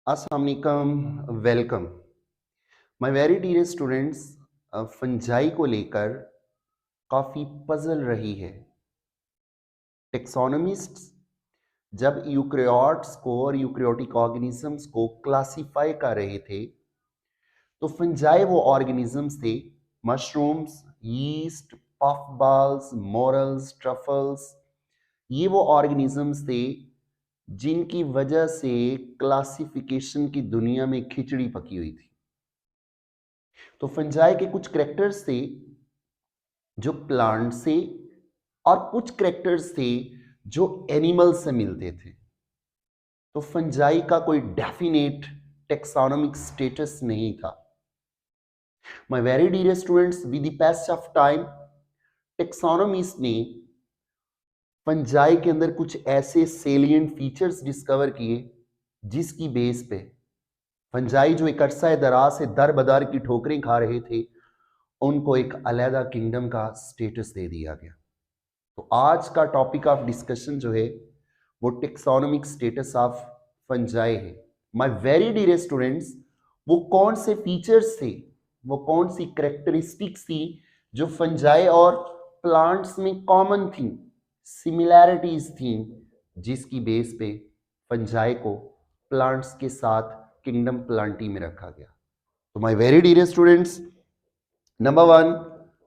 अस्सलाम वालेकुम, welcome my very dear students. Fungi को लेकर काफ़ी पजल रही है। टेक्सोनोमिस्ट्स जब यूक्रियोट्स को और यूक्रियोटिक ऑर्गेनिजम्स को क्लासिफाई कर रहे थे तो फंजाई वो ऑर्गेनिजम्स थे, mushrooms, yeast, puff balls, morals, truffles. ये वो ऑर्गेनिजम्स थे जिनकी वजह से क्लासिफिकेशन की दुनिया में खिचड़ी पकी हुई थी। तो फंजाई के कुछ करेक्टर्स थे जो प्लांट से और कुछ करेक्टर्स थे जो एनिमल से मिलते थे। तो फंजाई का कोई डेफिनेट टेक्सोनोमिक स्टेटस नहीं था। My very dear students, with the pace of time taxonomist ने फंजाई के अंदर कुछ ऐसे सेलिएंट फीचर्स डिस्कवर किए जिसकी बेस पे फंजाई जो एक अरसा दराज से दर बदर की ठोकरें खा रहे थे उनको एक अलहदा किंगडम का स्टेटस दे दिया गया। तो आज का टॉपिक ऑफ डिस्कशन जो है वो टेक्सोनोमिक स्टेटस ऑफ फंजाई है। माय वेरी डियर स्टूडेंट्स, वो कौन से फीचर्स थे, वो कौन सी करेक्टरिस्टिक्स थी जो फंजाई और प्लांट्स में कॉमन थी, सिमिलैरिटीज थी, जिसकी बेस पे फंजाई को प्लांट्स के साथ किंगडम प्लांटी में रखा गया। तो my very dear students, number 1,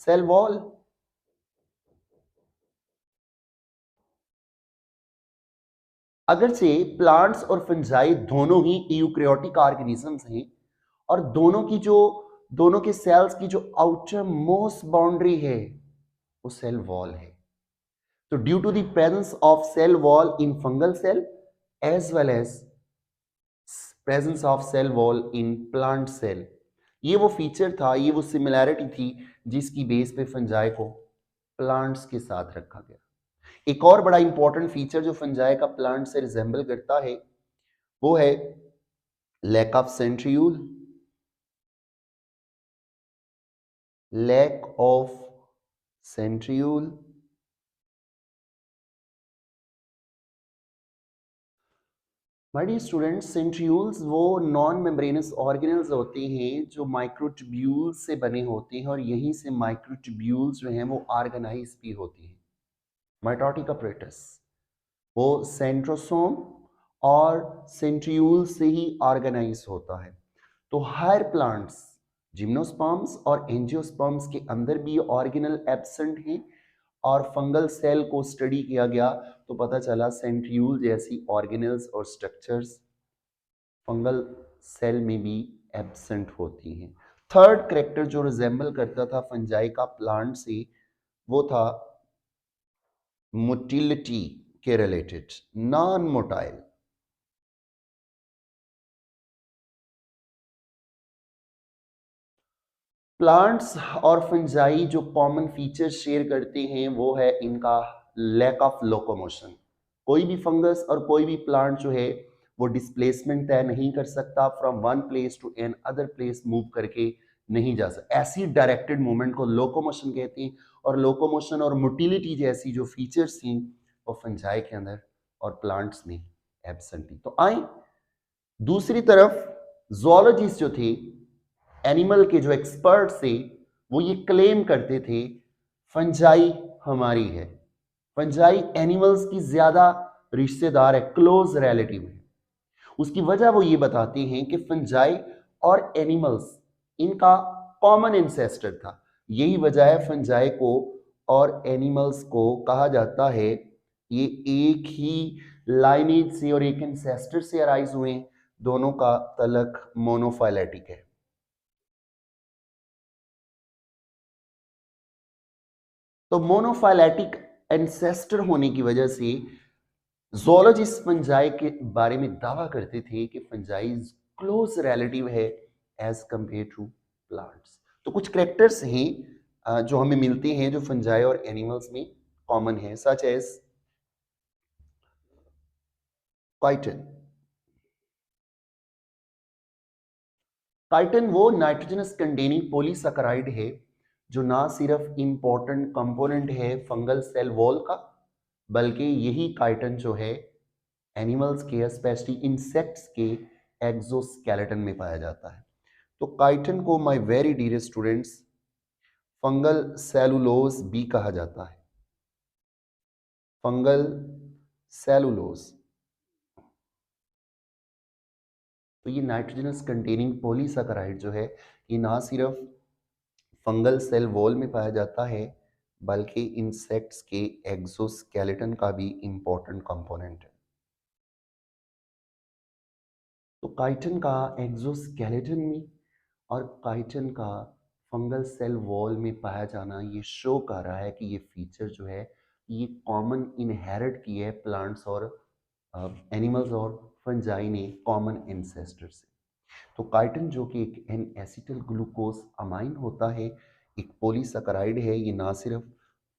cell wall. अगरचे प्लांट्स और फंजाई दोनों ही यूकैरियोटिक ऑर्गेनिजम्स हैं और दोनों के सेल्स की जो आउटर मोस्ट बाउंड्री है वो सेल वॉल है। तो due to the presence of cell wall in fungal cell as well as presence of cell wall in plant cell, ये वो फीचर था, ये वो सिमिलैरिटी थी जिसकी बेस पे फंजाई को प्लांट्स के साथ रखा गया। एक और बड़ा इंपॉर्टेंट फीचर जो फंजाई का प्लांट से रिजेंबल करता है वो है lack of centriole, lack of centriole. My dear students, centrioles वो नॉन मेम्ब्रेनस ऑर्गेनल्स होते हैं जो माइक्रोट्यूब्यूल्स से बने होते हैं और यहीं से माइक्रोट्यूब्यूल्स जो हैं वो ऑर्गेनाइज भी होती हैं। माइटोटिक अपरेटस वो सेंट्रोसोम और सेंट्रियूल से ही ऑर्गेनाइज होता है। तो हायर प्लांट्स जिम्नोस्पर्म्स और एंजियोस्पर्म्स के अंदर भी ऑर्गेनल एब्सेंट हैं और फंगल सेल को स्टडी किया गया तो पता चला सेंट्रियूल जैसी ऑर्गेनल्स और स्ट्रक्चर्स फंगल सेल में भी एब्सेंट होती हैं। थर्ड करेक्टर जो रिजेंबल करता था फंजाई का प्लांट से वो था मोटिलिटी के रिलेटेड, नॉन मोटाइल। प्लांट्स और फंजाई जो कॉमन फीचर्स शेयर करते हैं वो है इनका लैक ऑफ लोकोमोशन। कोई भी फंगस और कोई भी प्लांट जो है वो डिस्प्लेसमेंट तय नहीं कर सकता, from one place to another place move करके नहीं जा सकता। ऐसी डायरेक्टेड मूवमेंट को लोकोमोशन कहते हैं और लोकोमोशन और मोटिलिटी जैसी जो फीचर्स थी वो फंजाई के अंदर और प्लांट्स में एब्सेंट थी। तो आए दूसरी तरफ जोलॉजिस्ट जो थे, एनिमल के जो एक्सपर्ट थे, वो ये क्लेम करते थे फंजाई हमारी है, फंजाई एनिमल्स की ज्यादा रिश्तेदार है, क्लोज रिलेटिव है। उसकी वजह वो ये बताते हैं कि फंजाई और एनिमल्स इनका कॉमन इंसेस्टर था। यही वजह है फंजाई को और एनिमल्स को कहा जाता है ये एक ही लाइनेज से और एक इंसेस्टर से अराइज हुए, दोनों का तलक मोनोफाइलेटिक है। तो मोनोफाइलेटिक एंसेस्टर होने की वजह से जोलॉजिस्ट फंजाई के बारे में दावा करते थे कि फंजाई क्लोज रिलेटिव है एज कंपेयर टू प्लांट्स। तो कुछ करेक्टर्स हैं जो हमें मिलते हैं जो फंजाई और एनिमल्स में कॉमन है, सच एज काइटिन। काइटिन वो नाइट्रोजनस कंटेनिंग पॉलीसैकेराइड है जो ना सिर्फ इंपॉर्टेंट कंपोनेंट है फंगल सेल वॉल का, बल्कि यही काइटिन जो है एनिमल्स के स्पेशली इंसेक्ट्स के एक्सोस्केलेटन में पाया जाता है। तो काइटिन को my very dear students fungal cellulose भी कहा जाता है। Fungal cellulose. तो ये नाइट्रोजनस कंटेनिंग पॉलीसैकेराइड जो है ये ना सिर्फ फंगल सेल वॉल में पाया जाता है बल्कि इंसेक्ट्स के एक्सोस्केलेटन का भी इंपॉर्टेंट कंपोनेंट है। तो काइटिन का एक्सोस्केलेटन में और काइटिन का फंगल सेल वॉल में पाया जाना ये शो कर रहा है कि ये फीचर जो है ये कॉमन इनहेरिट की है प्लांट्स और एनिमल्स और फंजाई ने कॉमन एंसेस्टर से। तो काइटिन जो कि एक एन एसिटिल ग्लूकोज अमाइन होता है, एक पॉलीसैकेराइड है, ये ना सिर्फ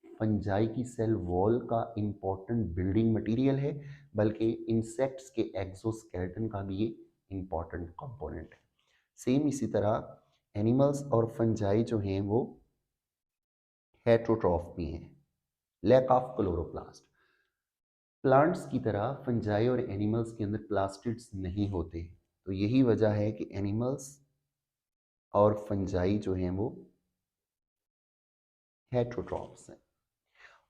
फंजाई की सेल वॉल का इंपॉर्टेंट बिल्डिंग मटेरियल है बल्कि इंसेक्ट्स के एक्सोस्केलेटन का भी ये इंपॉर्टेंट कंपोनेंट है। सेम इसी तरह एनिमल्स और फंजाई जो हैं वो हेटेरोट्रॉफ भी हैं, लैक ऑफ क्लोरोप्लास्ट। प्लांट्स की तरह फंजाई और एनिमल्स के अंदर प्लास्टिड्स नहीं होते, तो यही वजह है कि एनिमल्स और फंजाई जो हैं वो हेटेरोट्रॉफ्स हैं।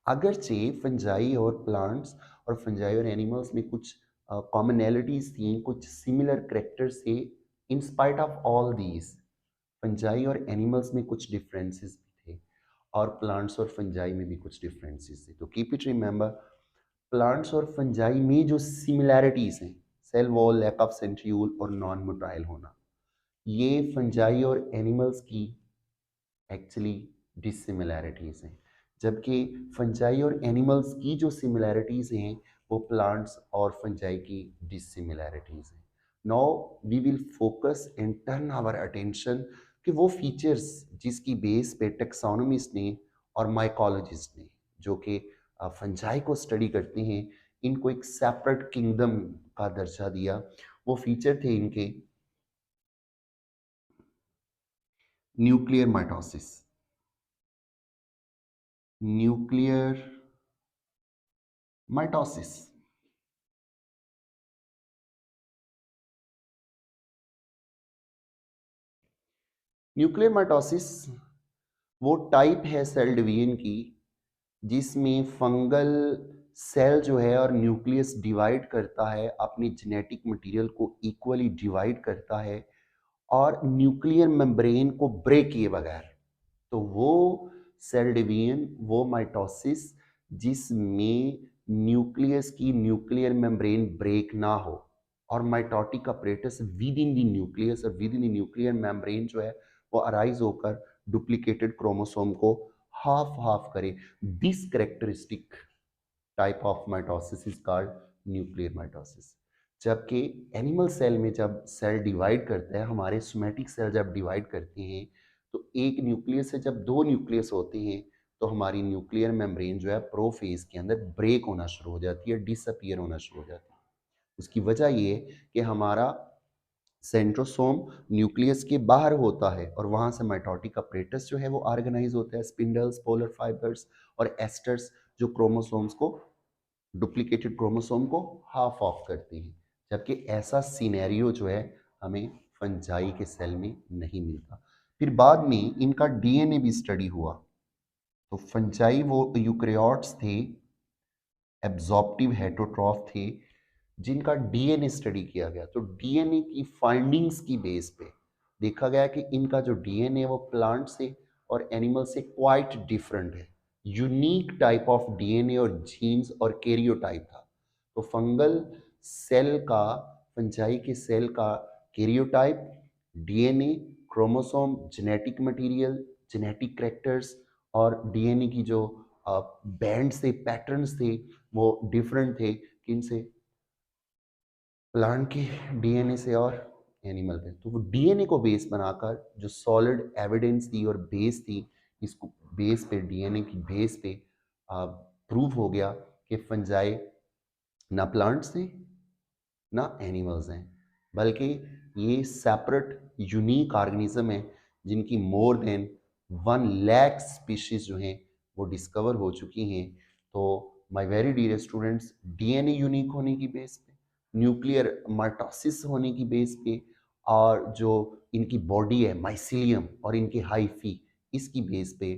अगरचे फंजाई और प्लांट्स और फंजाई और एनिमल्स में कुछ कॉमनैलिटीज थी, कुछ सिमिलर करेक्टर्स थे, in spite of all these fungi और एनिमल्स में कुछ डिफरेंसेस भी थे और प्लांट्स और फंजाई में भी कुछ डिफरेंसेस थे। तो कीप इट रिमेंबर, प्लांट्स और फंजाई में जो सिमिलैरिटीज हैं, cell wall, lack of centriole और नॉन मोटाइल होना, ये फंजाई और एनिमल्स की एक्चुअली डिसिमिलैरिटीज हैं, जबकि फंजाई और एनिमल्स की जो सिमिलैरिटीज हैं वो प्लांट्स और फंजाई की डिसिमिलैरिटीज हैं। Now we will focus and turn our attention कि वो फीचर्स जिसकी बेस पे टेक्सोनोमिस्ट ने और माइकोलॉजिस्ट ने जो कि फंजाई को स्टडी करते हैं इनको एक सेपरेट किंगडम का दर्जा दिया, वो फीचर थे इनके nuclear mitosis, nuclear mitosis. Nuclear mitosis वो टाइप है सेल डिवीजन की जिसमें फंगल सेल जो है और न्यूक्लियस डिवाइड करता है, अपनी जेनेटिक मटेरियल को इक्वली डिवाइड करता है और न्यूक्लियर मेम्ब्रेन को ब्रेक किए बगैर। तो वो सेल डिवीजन, वो माइटोसिस जिसमें न्यूक्लियस की न्यूक्लियर मेम्ब्रेन ब्रेक ना हो और mitotic apparatus within the nucleus और within the nuclear membrane जो है वो अराइज होकर डुप्लीकेटेड क्रोमोसोम को हाफ हाफ करे। This characteristic type of mitosis is called nuclear mitosis. जबकि एनिमल सेल में जब सेल डिवाइड करते हैं, हमारे सोमैटिक सेल जब डिवाइड करते हैं तो एक न्यूक्लियस से जब दो न्यूक्लियस होते हैं तो हमारी न्यूक्लियर मेम्ब्रेन जो है प्रोफेज के अंदर ब्रेक होना शुरू हो जाती है, डिसअपियर होना शुरू हो जाती है। उसकी वजह ये है कि हमारा सेंट्रोसोम न्यूक्लियस के बाहर होता है और वहां से माइटोटिक अपरेटस जो है वो ऑर्गेनाइज होता है, स्पिंडल्स, पोलर फाइबर्स और एस्टर्स जो क्रोमोसोम्स को, डुप्लीकेटेड क्रोमोसोम को हाफ ऑफ करते हैं। जबकि ऐसा सिनेरियो जो है हमें फंजाई के सेल में नहीं मिलता। फिर बाद में इनका डीएनए भी स्टडी हुआ। तो फंजाई वो यूकैरियोट्स थे, एब्जॉर्प्टिव हेटेरोट्रॉफ थे, जिनका डीएनए स्टडी किया गया। तो डीएनए की फाइंडिंग्स की बेस पे देखा गया कि इनका जो डीएनए वो प्लांट से और एनिमल से क्वाइट डिफरेंट है, यूनिक टाइप ऑफ डीएनए और जीन्स और कैरियोटाइप था। तो फंगल सेल का, फंजाई के सेल का karyotype, DNA, chromosome, genetic material, genetic characters और डीएनए की जो बैंड से पैटर्न्स थे वो डिफरेंट थे। किनसे? प्लांट के डीएनए से और एनिमल पे। तो वो डीएनए को बेस बनाकर जो सॉलिड एविडेंस थी और बेस थी, इसको बेस पे, डीएनए की बेस पे प्रूव हो गया कि फंजाई ना प्लांट्स हैं ना एनिमल्स हैं, बल्कि ये सेपरेट यूनिक ऑर्गेनिज्म है जिनकी मोर देन 1 लाख स्पीशीज जो हैं वो डिस्कवर हो चुकी हैं। तो my very dear students, DNA unique होने की बेस पे, न्यूक्लियर माइटोसिस होने की बेस पे, और जो इनकी बॉडी है माइसिलियम और इनकी हाइफी, इसकी बेस पे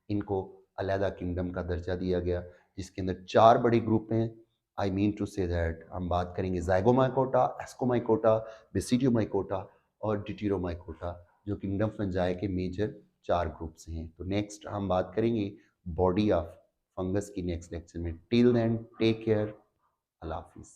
इनको अलहदा किंगडम का दर्जा दिया गया, जिसके अंदर 4 बड़े ग्रुप हैं। I mean to say that हम बात करेंगे ज़ाइगोमाइकोटा, एस्कोमाइकोटा, बेसिडियोमाइकोटा और डिटेरोमाइकोटा, जो किंगडम फंजाई के मेजर 4 ग्रुप्स हैं। तो नेक्स्ट हम बात करेंगे बॉडी ऑफ फंगस की नेक्स्ट लेक्चर में। टिल देन टेक केयर, अल्लाह हाफिज़।